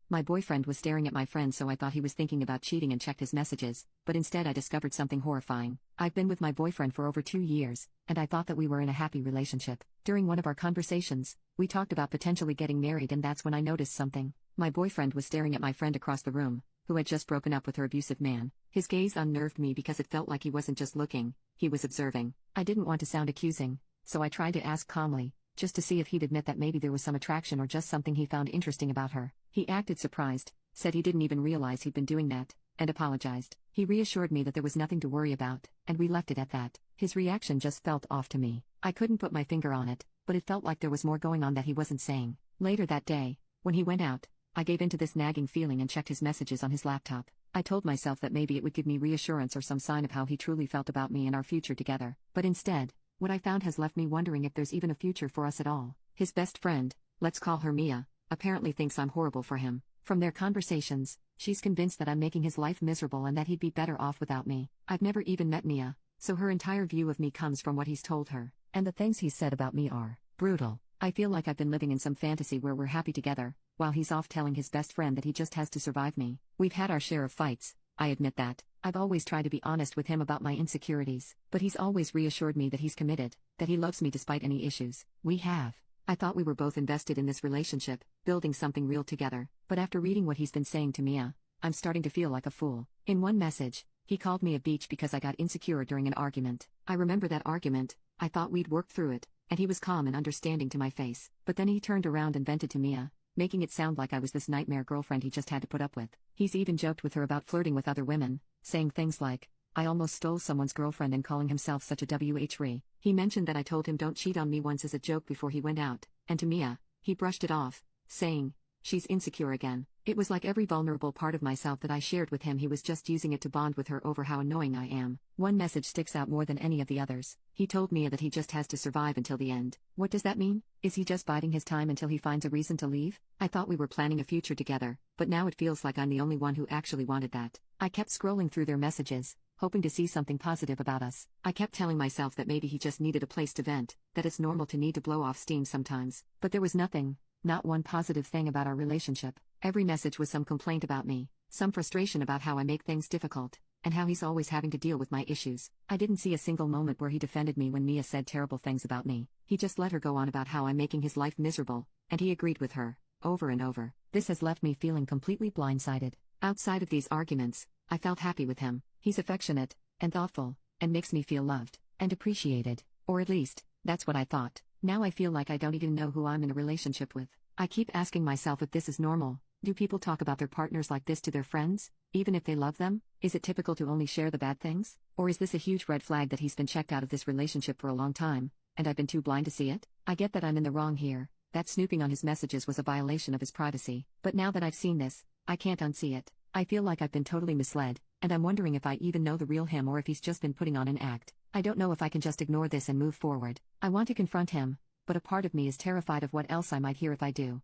My boyfriend was staring at my friend, so I thought he was thinking about cheating and checked his messages, but instead I discovered something horrifying. I've been with my boyfriend for over 2 years, and I thought that we were in a happy relationship. During one of our conversations, we talked about potentially getting married, and that's when I noticed something. My boyfriend was staring at my friend across the room, who had just broken up with her abusive man. His gaze unnerved me because it felt like he wasn't just looking, he was observing. I didn't want to sound accusing, so I tried to ask calmly, just to see if he'd admit that maybe there was some attraction or just something he found interesting about her. He acted surprised, said he didn't even realize he'd been doing that, and apologized. He reassured me that there was nothing to worry about, and we left it at that. His reaction just felt off to me. I couldn't put my finger on it, but it felt like there was more going on that he wasn't saying. Later that day, when he went out, I gave in to this nagging feeling and checked his messages on his laptop. I told myself that maybe it would give me reassurance or some sign of how he truly felt about me and our future together. But instead, what I found has left me wondering if there's even a future for us at all. His best friend, let's call her Mia, apparently thinks I'm horrible for him. From their conversations, she's convinced that I'm making his life miserable and that he'd be better off without me. I've never even met Mia, so her entire view of me comes from what he's told her, and the things he's said about me are brutal. I feel like I've been living in some fantasy where we're happy together, while he's off telling his best friend that he just has to survive me. We've had our share of fights, I admit that. I've always tried to be honest with him about my insecurities, but he's always reassured me that he's committed, that he loves me despite any issues we have. I thought we were both invested in this relationship, building something real together, but after reading what he's been saying to Mia, I'm starting to feel like a fool. In one message, he called me a bitch because I got insecure during an argument. I remember that argument, I thought we'd worked through it, and he was calm and understanding to my face. But then he turned around and vented to Mia, making it sound like I was this nightmare girlfriend he just had to put up with. He's even joked with her about flirting with other women, saying things like, "I almost stole someone's girlfriend," and calling himself such a WHRE. He mentioned that I told him don't cheat on me once as a joke before he went out, and to Mia, he brushed it off, saying, "She's insecure again." It was like every vulnerable part of myself that I shared with him, he was just using it to bond with her over how annoying I am. One message sticks out more than any of the others. He told Mia that he just has to survive until the end. What does that mean? Is he just biding his time until he finds a reason to leave? I thought we were planning a future together, but now it feels like I'm the only one who actually wanted that. I kept scrolling through their messages, hoping to see something positive about us. I kept telling myself that maybe he just needed a place to vent, that it's normal to need to blow off steam sometimes. But there was nothing, not one positive thing about our relationship. Every message was some complaint about me, some frustration about how I make things difficult, and how he's always having to deal with my issues. I didn't see a single moment where he defended me when Mia said terrible things about me. He just let her go on about how I'm making his life miserable, and he agreed with her, over and over. This has left me feeling completely blindsided. Outside of these arguments, I felt happy with him. He's affectionate, and thoughtful, and makes me feel loved, and appreciated, or at least, that's what I thought. Now I feel like I don't even know who I'm in a relationship with. I keep asking myself if this is normal. Do people talk about their partners like this to their friends, even if they love them? Is it typical to only share the bad things? Or is this a huge red flag that he's been checked out of this relationship for a long time, and I've been too blind to see it? I get that I'm in the wrong here, that snooping on his messages was a violation of his privacy, but now that I've seen this, I can't unsee it. I feel like I've been totally misled, and I'm wondering if I even know the real him or if he's just been putting on an act. I don't know if I can just ignore this and move forward. I want to confront him, but a part of me is terrified of what else I might hear if I do.